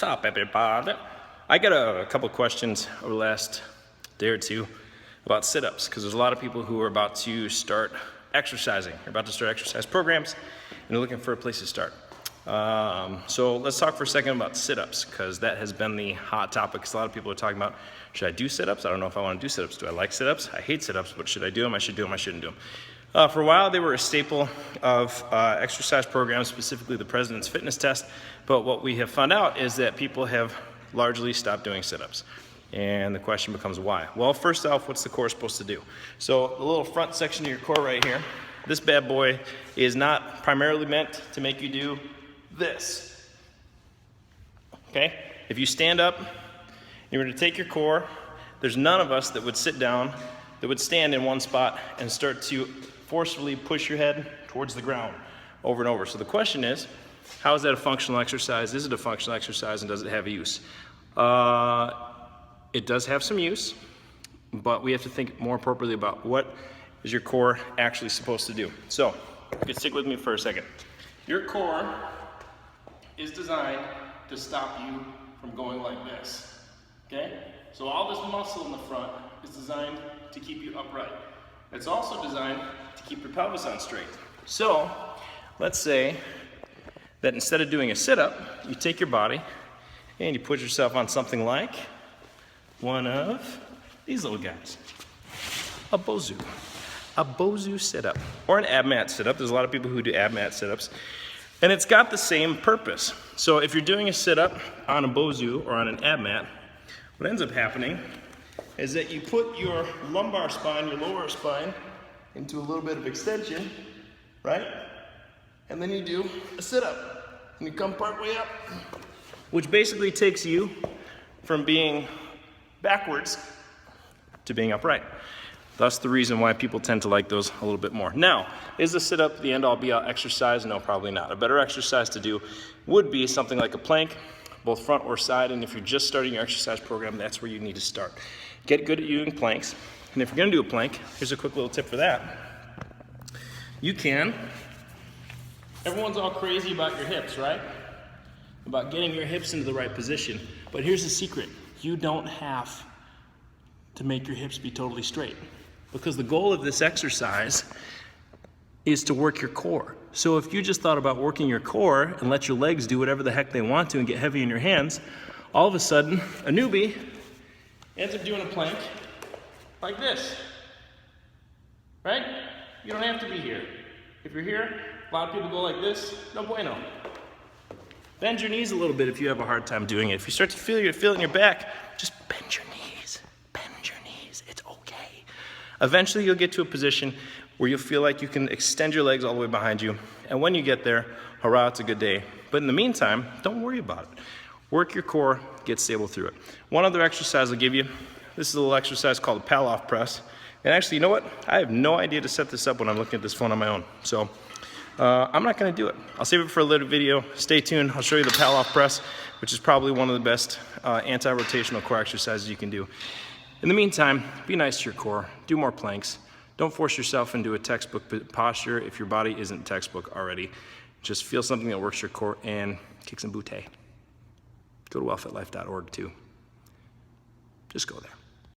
What's up, everybody? I got a couple questions over the last day or two about sit-ups, because there's a lot of people who are about to start exercising. They're about to start exercise programs, and they're looking for a place to start. So let's talk for a second about sit-ups, because that has been the hot topic. Because a lot of people are talking about, should I do sit-ups? I don't know if I want to do sit-ups. Do I like sit-ups? I hate sit-ups, but should I do them? I should do them. I shouldn't do them. For a while, they were a staple of exercise programs, specifically the President's Fitness Test. But what we have found out is that people have largely stopped doing sit-ups. And the question becomes why? Well, first off, what's the core supposed to do? So the little front section of your core right here, this bad boy is not primarily meant to make you do this. Okay? If you stand up, you were to take your core, there's none of us that would sit down, that would stand in one spot and start to forcefully push your head towards the ground over and over. So the question is, how is that a functional exercise? Is it a functional exercise, and does it have a use? It does have some use, but we have to think more appropriately about what is your core actually supposed to do. So, you can stick with me for a second. Your core is designed to stop you from going like this, okay? So all this muscle in the front is designed to keep you upright. It's also designed to keep your pelvis on straight. So, let's say that instead of doing a sit-up, you take your body and you put yourself on something like one of these little guys. A Bosu sit-up, or an ab mat sit-up. There's a lot of people who do ab mat sit-ups, and it's got the same purpose. So if you're doing a sit-up on a Bosu or on an ab mat, what ends up happening is that you put your lumbar spine, your lower spine, into a little bit of extension, right? And then you do a sit-up, and you come part way up, which basically takes you from being backwards to being upright. Thus the reason why people tend to like those a little bit more. Now, is the sit-up the end-all be-all exercise? No, probably not. A better exercise to do would be something like a plank, both front or side, and if you're just starting your exercise program, that's where you need to start. Get good at doing planks, and if you're gonna do a plank, here's a quick little tip for that. You can, everyone's all crazy about your hips, right? About getting your hips into the right position, but here's the secret. You don't have to make your hips be totally straight, because the goal of this exercise is to work your core. So if you just thought about working your core and let your legs do whatever the heck they want to and get heavy in your hands, all of a sudden, a newbie ends up doing a plank like this, right? You don't have to be here. If you're here, a lot of people go like this, no bueno. Bend your knees a little bit if you have a hard time doing it. If you start to feel it in your back, just bend your knees. Bend your knees. It's okay. Eventually, you'll get to a position where you'll feel like you can extend your legs all the way behind you. And when you get there, hurrah, it's a good day. But in the meantime, don't worry about it. Work your core, get stable through it. One other exercise I'll give you. This is a little exercise called a Pallof press. And actually, you know what? I have no idea to set this up when I'm looking at this phone on my own. So I'm not going to do it. I'll save it for a later video. Stay tuned. I'll show you the Pallof press, which is probably one of the best anti-rotational core exercises you can do. In the meantime, be nice to your core. Do more planks. Don't force yourself into a textbook posture if your body isn't textbook already. Just feel something that works your core and kick some booty. Go to wellfitlife.org too. Just go there.